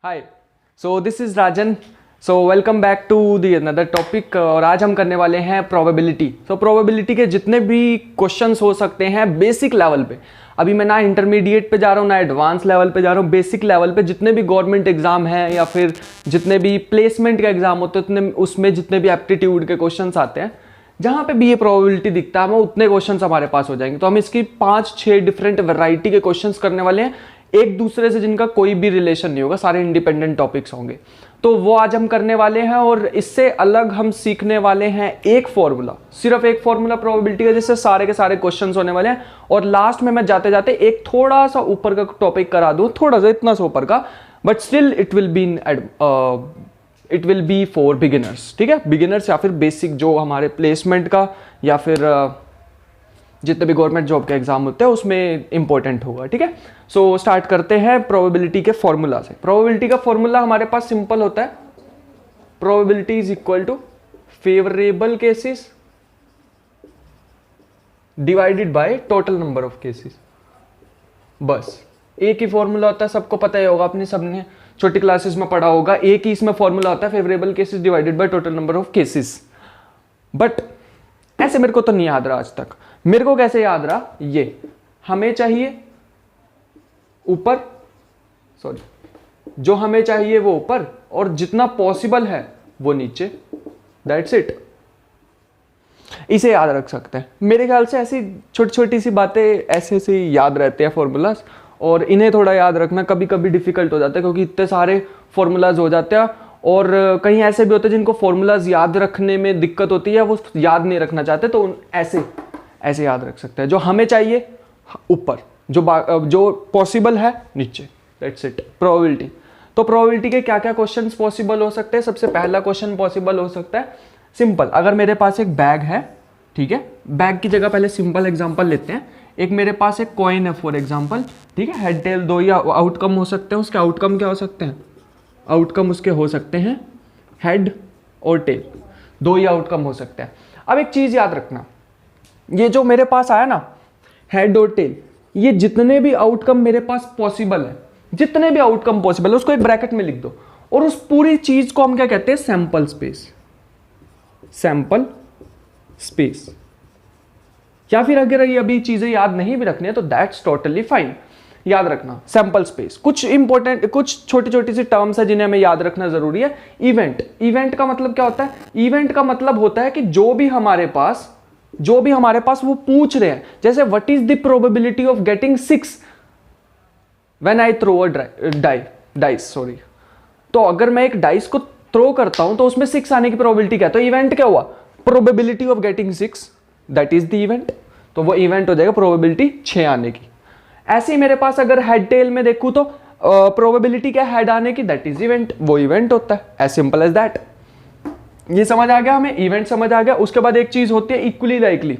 Hi, so this is Rajan. So welcome back to the another topic. और आज हम करने वाले हैं प्रोबेबिलिटी। सो प्रोबेबिलिटी के जितने भी क्वेश्चंस हो सकते हैं बेसिक लेवल पे, अभी मैं ना इंटरमीडिएट पे जा रहा हूँ ना एडवांस लेवल पे जा रहा हूँ, बेसिक लेवल पे जितने भी गवर्नमेंट एग्जाम हैं या फिर जितने भी प्लेसमेंट के एग्जाम होते हैं उतने उसमें जितने भी एप्टीट्यूड के क्वेश्चंस आते हैं, जहाँ पे भी ये प्रोबेबिलिटी दिखता है हमें उतने क्वेश्चंस हमारे पास हो जाएंगे। तो हम इसकी 5-6 डिफरेंट वैरायटी के क्वेश्चंस करने वाले हैं, एक दूसरे से जिनका कोई भी रिलेशन नहीं होगा, सारे इंडिपेंडेंट टॉपिक्स होंगे। तो वो आज हम करने वाले हैं और इससे अलग हम सीखने वाले हैं एक फॉर्मूला, सिर्फ एक फॉर्मूला प्रोबेबिलिटी का, जिससे सारे के सारे क्वेश्चंस होने वाले हैं। और लास्ट में मैं जाते जाते एक थोड़ा सा ऊपर का टॉपिक करा दूं, थोड़ा सा इतना सा ऊपर का, but still it will be for beginners. ठीक है, बिगिनर्स या फिर बेसिक जो हमारे प्लेसमेंट का या फिर जितने भी गवर्नमेंट जॉब के एग्जाम होते हैं उसमें इंपॉर्टेंट होगा। ठीक है, सो स्टार्ट करते हैं प्रोबेबिलिटी के फॉर्मूला से। प्रोबेबिलिटी का फॉर्मूला हमारे पास सिंपल होता है, probability is equal to favourable cases divided by total number of cases. बस एक ही फॉर्मूला होता है, सबको पता ही होगा, अपने सबने छोटी क्लासेस में पढ़ा होगा। एक ही इसमें फॉर्मूला होता है, favourable cases divided by total number of cases. But ऐसे मेरे को तो नहीं याद रहा आज तक। मेरे को कैसे याद रहा, ये हमें चाहिए ऊपर, सॉरी, जो हमें चाहिए वो ऊपर और जितना पॉसिबल है वो नीचे, दैट्स इट। इसे याद रख सकते हैं। मेरे ख्याल से ऐसी छोटी छोटी सी बातें ऐसे से याद रहते हैं फॉर्मूलाज, और इन्हें थोड़ा याद रखना कभी कभी डिफिकल्ट हो जाता है क्योंकि इतने सारे फॉर्मूलाज हो जाते हैं। और कहीं ऐसे भी होते हैं जिनको फॉर्मूलाज याद रखने में दिक्कत होती है, वो याद नहीं रखना चाहते, तो ऐसे ऐसे याद रख सकते हैं। जो हमें चाहिए ऊपर, जो पॉसिबल है नीचे, दैट्स इट प्रोबेबिलिटी। तो प्रोबेबिलिटी के क्या क्या क्वेश्चंस पॉसिबल हो सकते हैं। सबसे पहला क्वेश्चन पॉसिबल हो सकता है सिंपल, अगर मेरे पास एक बैग है, ठीक है, बैग की जगह पहले सिंपल एग्जांपल लेते हैं। एक मेरे पास एक कॉइन है फॉर एग्जांपल, ठीक है, हेड टेल दो या आउटकम हो सकते हैं। उसके आउटकम क्या हो सकते हैं, आउटकम उसके हो सकते हैं हेड और टेल, दो ही आउटकम हो सकते हैं। अब एक चीज याद रखना, ये जो मेरे पास आया ना हेड और टेल, ये जितने भी आउटकम मेरे पास पॉसिबल है, जितने भी आउटकम पॉसिबल है उसको एक ब्रैकेट में लिख दो, और उस पूरी चीज को हम क्या कहते हैं, सैंपल स्पेस। Sample space. या फिर अगर ये अभी चीजें याद नहीं भी रखनी है तो दैट्स टोटली फाइन। याद रखना सैंपल स्पेस। कुछ इंपॉर्टेंट, कुछ छोटी छोटी सी टर्म्स है जिन्हें हमें याद रखना जरूरी है। इवेंट, इवेंट का मतलब क्या होता है, इवेंट का मतलब होता है कि जो भी हमारे पास वो पूछ रहे हैं, जैसे what is the probability of getting 6 when I throw a dice, sorry. तो अगर मैं एक डाइस को थ्रो करता हूं तो उसमें 6 आने की प्रोबेबिलिटी क्या है, तो इवेंट क्या हुआ, probability of getting 6, that is the event. तो वो इवेंट हो जाएगा प्रोबेबिलिटी 6 आने की। ऐसे ही मेरे पास अगर हेड टेल में देखूं तो प्रोबेबिलिटी क्या हेड आने की, दैट इज इवेंट, वो इवेंट होता है, एज सिंपल एज दैट। ये समझ आ गया, हमें इवेंट समझ आ गया। उसके बाद एक चीज होती है इक्वली लाइकली।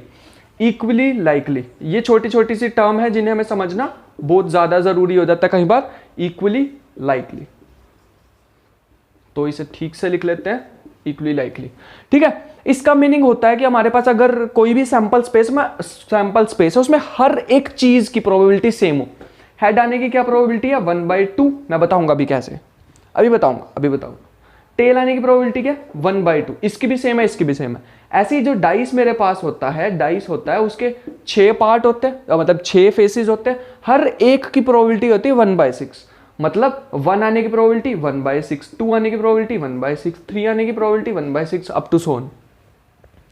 इक्वली लाइकली, ये छोटी छोटी सी टर्म है जिन्हें हमें समझना बहुत ज्यादा जरूरी हो जाता है कई बार। इक्वली लाइकली, तो इसे ठीक से लिख लेते हैं, इक्वली लाइकली। ठीक है, इसका मीनिंग होता है कि हमारे पास अगर कोई भी सैंपल स्पेस है उसमें हर एक चीज की प्रोबेबिलिटी सेम हो। हेड आने की क्या प्रोबेबिलिटी है, 1/2। मैं बताऊंगा अभी कैसे, अभी बताऊंगा। टेल आने की प्रोबेबिलिटी क्या, 1/2। इसकी भी सेम है, इसकी भी सेम है। ऐसे ही जो डाइस मेरे पास होता है उसके 6 पार्ट होते हैं, मतलब 6 फेसेस होते हैं, हर एक की प्रोबेबिलिटी होती है 1/6। मतलब 1 आने की प्रोबेबिलिटी 1/6, 2 आने की प्रोबेबिलिटी 1/6, 3 आने की probability 1/6, up to so on,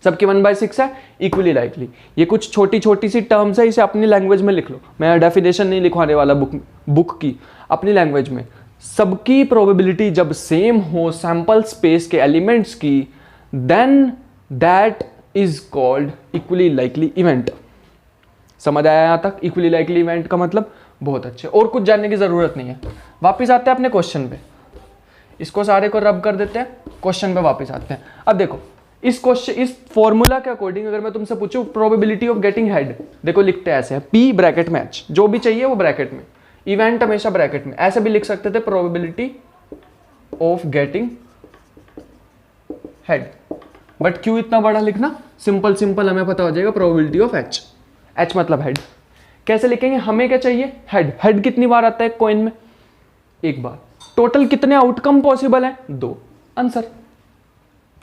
सबकी 1/6 है। इक्वली लाइकली, ये कुछ छोटी छोटी सी टर्म्स है, इसे अपनी लैंग्वेज में लिख लो। मैं डेफिनेशन नहीं लिखवाने वाला बुक की, अपनी लैंग्वेज में। सबकी प्रोबेबिलिटी जब सेम हो सैंपल स्पेस के एलिमेंट्स की, then that is called equally likely event. समझ आया यहां तक, इक्वली लाइकली इवेंट का मतलब? बहुत अच्छे, और कुछ जानने की जरूरत नहीं है। वापिस आते हैं अपने क्वेश्चन पे, इसको सारे को रब कर देते हैं, क्वेश्चन पे वापस आते हैं। अब देखो इस फॉर्मूला के अकॉर्डिंग अगर मैं तुमसे पूछूं प्रोबेबिलिटी ऑफ गेटिंग हेड, देखो लिखते हैं ऐसे, P ब्रैकेट में H, जो भी चाहिए वो ब्रैकेट में, इवेंट हमेशा ब्रैकेट में। ऐसे भी लिख सकते थे probability of getting head, but क्यों इतना बड़ा लिखना, सिंपल हमें पता हो जाएगा प्रोबेबिलिटी ऑफ H मतलब हेड। कैसे लिखेंगे, हमें क्या चाहिए, हेड। हेड कितनी बार आता है कॉइन में, एक बार। टोटल कितने आउटकम पॉसिबल है? 2 आंसर।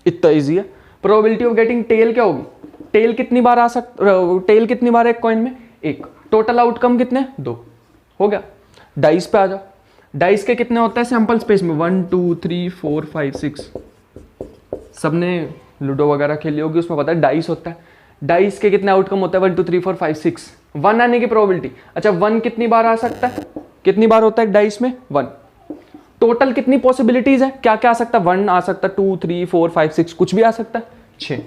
इतना इजी है। प्रोबेबिलिटी ऑफ गेटिंग टेल क्या होगी? टेल कितनी बार आ टेल कितनी बार है एक कॉइन में? 1। टोटल आउटकम कितने? 2। हो गया। डाइस पे आ जाओ। डाइस के कितने होते हैं सैंपल स्पेस में? 1 2 3 4 5 6। सबने लूडो वगैरह खेली होगी, उसमें पता है डाइस होता है। डाइस के कितने आउटकम होता है? 1 2 3 4 5 6। 1 आने की प्रोबेबिलिटी। अच्छा 1 कितनी बार आ सकता है? कितनी बार होता है डाइस में? 1। टोटल कितनी पॉसिबिलिटीज है? क्या क्या आ सकता है? 1 आ सकता है, 2 3 4 5 6, कुछ भी आ सकता है। 6।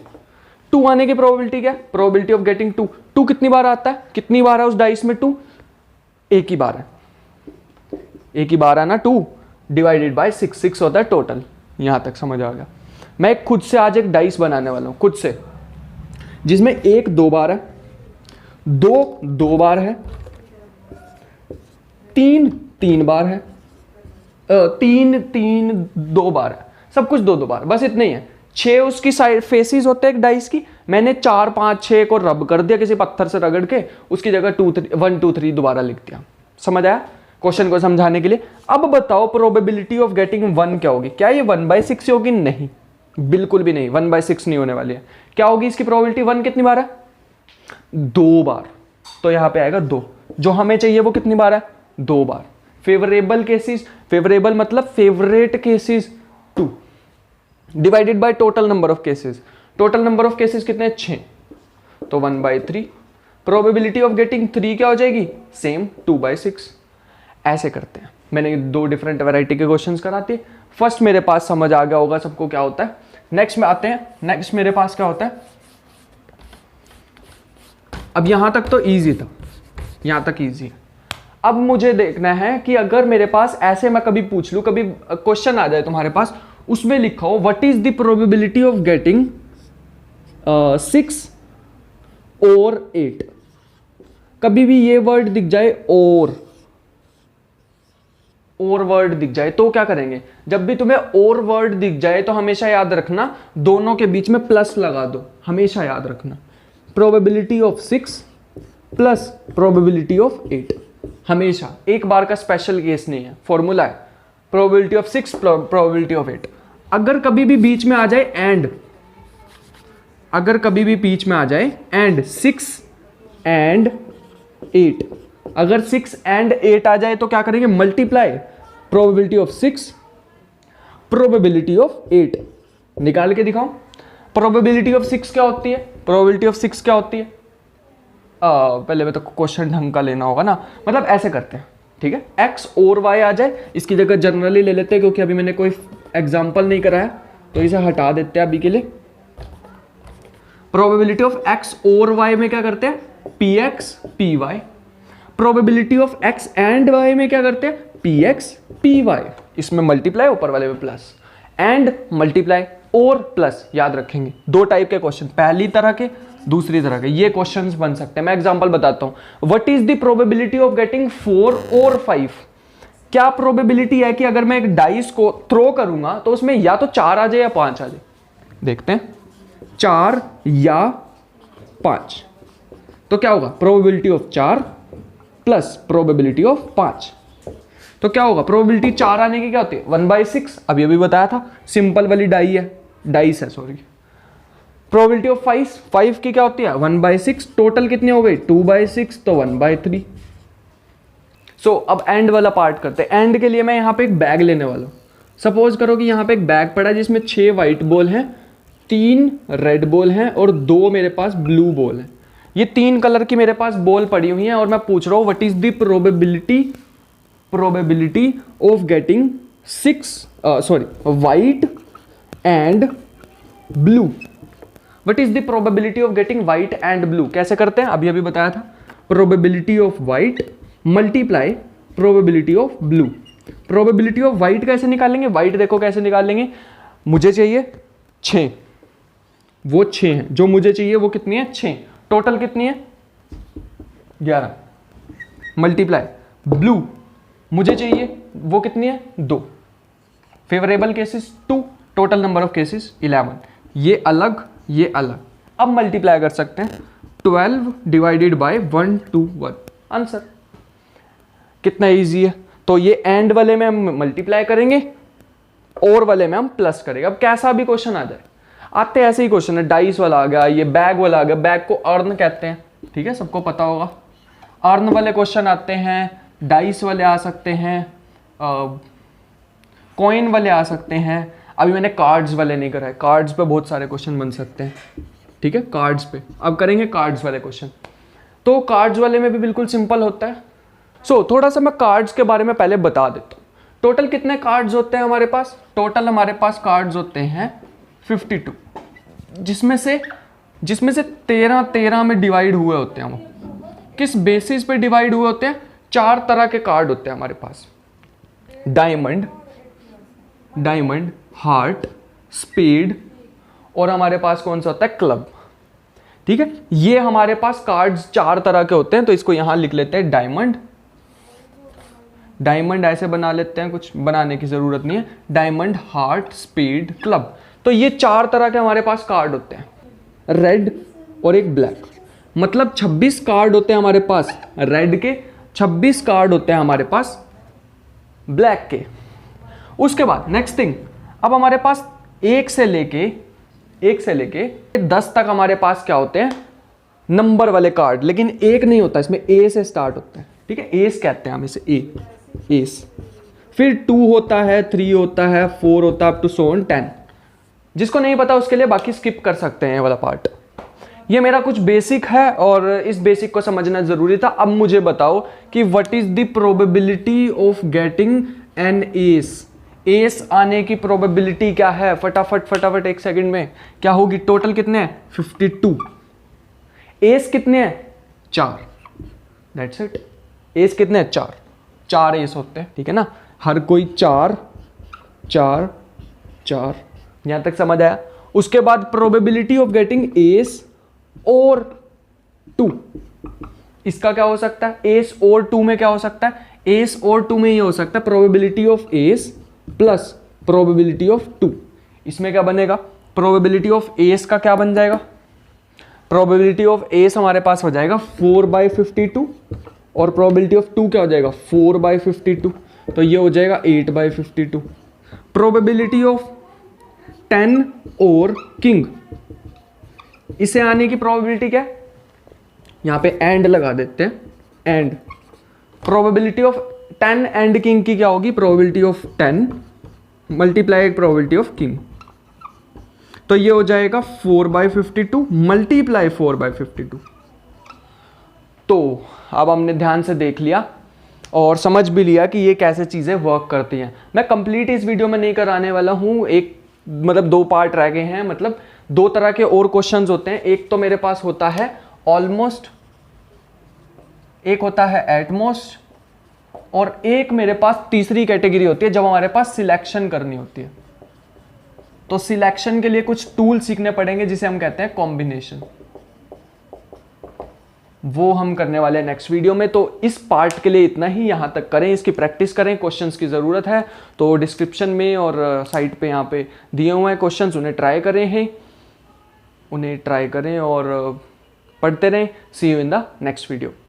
2 आने की प्रोबेबिलिटी क्या? Probability of getting 2। 2 कितनी बार आता है? कितनी बार है उस डाइस में 2? एक ही बार है। एक ही बार है ना 2 डिवाइडेड बाय 6। 6 होता है टोटल। यहां तक समझ आ गया। मैं खुद से आज एक डाइस बनाने वाला हूं, खुद से, जिसमें 1 2 बार है, 2 2 बार है, 3 3 बार है, 3 3 2 बार है, सब कुछ 2 2 बार, बस इतने ही है। 6 उसकी साइड फेसिस होते हैं एक डाइस की। मैंने 4 5 6 को रब कर दिया किसी पत्थर से रगड़ के, उसकी जगह 1 2 3 दोबारा लिख दिया। समझ आया क्वेश्चन को समझाने के लिए? अब बताओ प्रोबेबिलिटी ऑफ गेटिंग 1 क्या होगी? क्या ये 1/6 होगी? नहीं, बिल्कुल भी नहीं, 1/6 नहीं होने वाली है। क्या होगी इसकी प्रोबेबिलिटी? 1 कितनी बार है? 2 बार। तो यहां पे आएगा 2। जो हमें चाहिए वो कितनी बार है? 2 बार। फेवरेबल केसेस, फेवरेबल मतलब favourite cases 2 divided by total number of cases. Total number of cases कितने? 6। तो 1/3। प्रोबेबिलिटी ऑफ गेटिंग 3 क्या हो जाएगी? सेम, 2/6। ऐसे करते हैं। मैंने 2 डिफरेंट वैरायटी के क्वेश्चंस कराते। फर्स्ट मेरे पास समझ आ गया होगा सबको क्या होता है। नेक्स्ट में आते हैं। नेक्स्ट मेरे पास क्या होता है? अब यहां तक तो इजी था, यहां तक इजी है। अब मुझे देखना है कि अगर मेरे पास ऐसे मैं कभी पूछ लूं, कभी क्वेश्चन आ जाए तुम्हारे पास, उसमें लिखा हो what is the probability of getting 6 और 8। कभी भी ये वर्ड दिख जाए और वर्ड दिख जाए तो क्या करेंगे? जब भी तुम्हें और वर्ड दिख जाए तो हमेशा याद रखना दोनों के बीच में प्लस लगा दो। हमेशा याद रखना probability of 6 plus probability of 8। हमेशा, एक बार का स्पेशल केस नहीं है, फॉर्मूला है प्रोबेबिलिटी ऑफ 6 प्रोबेबिलिटी ऑफ 8। अगर कभी भी बीच में आ जाए एंड, अगर कभी भी बीच में आ जाए एंड 6 एंड 8, अगर 6 एंड 8 आ जाए तो क्या करेंगे? Multiply probability of 6 probability of 8। निकाल के दिखाऊं प्रोबेबिलिटी ऑफ 6 क्या होती है? प्रोबेबिलिटी ऑफ 6 क्या होती है? पहले में तो क्वेश्चन ढंग का लेना होगा ना, मतलब ऐसे करते हैं, ठीक है? x और y आ जाए, इसकी जगह जनरली ले लेते हैं क्योंकि अभी मैंने कोई एग्जाम्पल नहीं कराया, तो इसे हटा देते हैं अभी के लिए। प्रोबेबिलिटी ऑफ x और y में क्या करते हैं? px py। Probability of x and y में क्या करते हैं? px py। इसमें मल्टीप्लाई, ऊपर वाले में प्लस, एंड मल्टीप्लाई और प्लस। याद रखेंगे 2 टाइप के क्वेश्चन, पहली तरह के, दूसरी तरह के। ये क्वेश्चंस बन सकते हैं। मैं एग्जांपल बताता हूं। What is the probability of getting 4 और 5? क्या प्रोबेबिलिटी है कि अगर मैं एक डाइस को थ्रो करूंगा तो उसमें या तो 4 आ जाए या 5 आ जाए? देखते हैं, 4 या 5। तो क्या होगा? Probability of 4 plus probability of 5। तो क्या होगा? प्रोबेबिलिटी 4 आने की क्या होती है? 1/6। अभी अभी बताया था, सिंपल वाली डाइस है सॉरी। प्रोबेबिलिटी ऑफ 5 की क्या होती है? 1/6। टोटल कितनी हो गई? 2/6, तो 1/3। सो अब एंड वाला पार्ट करते हैं। एंड के लिए मैं यहाँ पे एक बैग लेने वाला हूँ। सपोज करो कि यहाँ पे एक बैग पड़ा है जिसमें 6 व्हाइट बॉल हैं, 3 रेड बॉल हैं और 2 मेरे पास ब्लू बॉल हैं। ये 3 कलर की मेरे पास बॉल पड़ी हुई हैं और मैं पूछ रहा हूँ what is the probability of getting 6 white and blue. What is the probability of getting white and blue? कैसे करते हैं? अभी अभी बताया था। Probability of white multiply probability of blue. Probability of white कैसे निकालेंगे? व्हाइट देखो कैसे निकालेंगे। मुझे चाहिए 6, वो 6 है। जो मुझे चाहिए वो कितनी है? 6। टोटल कितनी है? 11। मल्टीप्लाई ब्लू, मुझे चाहिए वो कितनी है? 2। Favourable cases 2, total number of cases 11। ये अलग, ये अलग। अब मल्टीप्लाई कर सकते हैं, 12 डिवाइडेड बाय 1 2 1। आंसर कितना इजी है। तो ये एंड वाले में हम मल्टीप्लाई करेंगे और वाले में हम प्लस करेंगे। अब कैसा भी क्वेश्चन आ जाए, आते ऐसे ही क्वेश्चन है, डाइस वाला आ गया, ये बैग वाला आ गया, बैग को अर्न कहते हैं, ठीक है, सबको पता होगा। अर्न वाले क्वेश्चन आते हैं, डाइस वाले आ सकते हैं, कॉइन वाले आ सकते हैं। अभी मैंने कार्ड्स वाले नहीं करा है, कार्ड्स पे बहुत सारे क्वेश्चन बन सकते हैं, ठीक है, कार्ड्स पे अब करेंगे कार्ड्स वाले क्वेश्चन। तो कार्ड्स वाले में भी बिल्कुल सिंपल होता है। थोड़ा सा मैं कार्ड्स के बारे में पहले बता देता हूँ। टोटल कितने कार्ड्स होते हैं हमारे पास? टोटल हमारे पास कार्ड्स होते हैं 52, जिसमें से 13 में डिवाइड हुए होते हैं। वो किस बेसिस पे डिवाइड हुए होते हैं? 4 तरह के कार्ड होते हैं हमारे पास, डायमंड, हार्ट, स्पेड, और हमारे पास कौन सा होता है? क्लब, ठीक है। ये हमारे पास कार्ड्स 4 तरह के होते हैं, तो इसको यहां लिख लेते हैं डायमंड ऐसे बना लेते हैं, कुछ बनाने की जरूरत नहीं है। डायमंड, हार्ट, स्पेड, क्लब, तो ये 4 तरह के हमारे पास कार्ड होते हैं, रेड और एक ब्लैक। मतलब 26 कार्ड होते हैं हमारे पास रेड के, 26 कार्ड होते हैं हमारे पास ब्लैक के। उसके बाद नेक्स्ट थिंग, अब हमारे पास 1 से लेके 10 तक हमारे पास क्या होते हैं? नंबर वाले कार्ड, लेकिन एक नहीं होता इसमें, ए से स्टार्ट होता है, ठीक है, एस कहते हैं हम इसे, एस। फिर 2 होता है, 3 होता है, 4 होता है, अप टू सो ऑन 10। जिसको नहीं पता उसके लिए बाकी स्किप कर सकते हैं ये वाला पार्ट। ये मेरा कुछ बेसिक है और इस बेसिक को समझना जरूरी था। अब मुझे बताओ कि what is the probability of getting an S आने की प्रोबेबिलिटी क्या है? फटाफट 1 सेकंड में क्या होगी? टोटल कितने हैं? 52। एस कितने हैं? 4। That's it. एस कितने हैं? 4 एस होते हैं, ठीक है ना। हर कोई 4 यहां तक समझ आया। उसके बाद प्रोबेबिलिटी ऑफ गेटिंग एस और 2, इसका क्या हो सकता है? एस और 2 में क्या हो सकता है? एस और 2 में ये हो सकता है probability of S plus probability of 2। इसमें क्या बनेगा? प्रोबेबिलिटी ऑफ एस का क्या बन जाएगा? प्रोबेबिलिटी ऑफ एस हमारे पास हो जाएगा 4/52 और प्रोबेबिलिटी ऑफ 2 क्या हो जाएगा? 4/52, तो ये हो जाएगा 8/52। प्रोबेबिलिटी ऑफ 10 और किंग, इसे आने की प्रोबेबिलिटी क्या है? यहां पे एंड लगा देते हैं, and. Probability of 10 and king की क्या होगी? Probability of 10 multiply probability of king, तो ये हो जाएगा 4/52 मल्टीप्लाई 4/52। तो अब हमने ध्यान से देख लिया और समझ भी लिया कि ये कैसे चीजें वर्क करती हैं। मैं कंप्लीट इस वीडियो में नहीं कराने वाला हूं, एक मतलब 2 पार्ट रह गए हैं, मतलब 2 तरह के और क्वेश्चंस होते हैं। एक तो मेरे पास होता है ऑलमोस्ट, एक होता है एटमोस्ट, और एक मेरे पास तीसरी कैटेगरी होती है जब हमारे पास सिलेक्शन करनी होती है। तो सिलेक्शन के लिए कुछ टूल सीखने पड़ेंगे जिसे हम कहते हैं कॉम्बिनेशन, वो हम करने वाले हैं नेक्स्ट वीडियो में। तो इस पार्ट के लिए इतना ही, यहां तक करें, इसकी प्रैक्टिस करें। क्वेश्चंस की ज़रूरत है तो डिस्क्रिप्शन में और साइट पे यहाँ पे दिए हुए हैं क्वेश्चंस, उन्हें ट्राई करें और पढ़ते रहें। See you in the next video.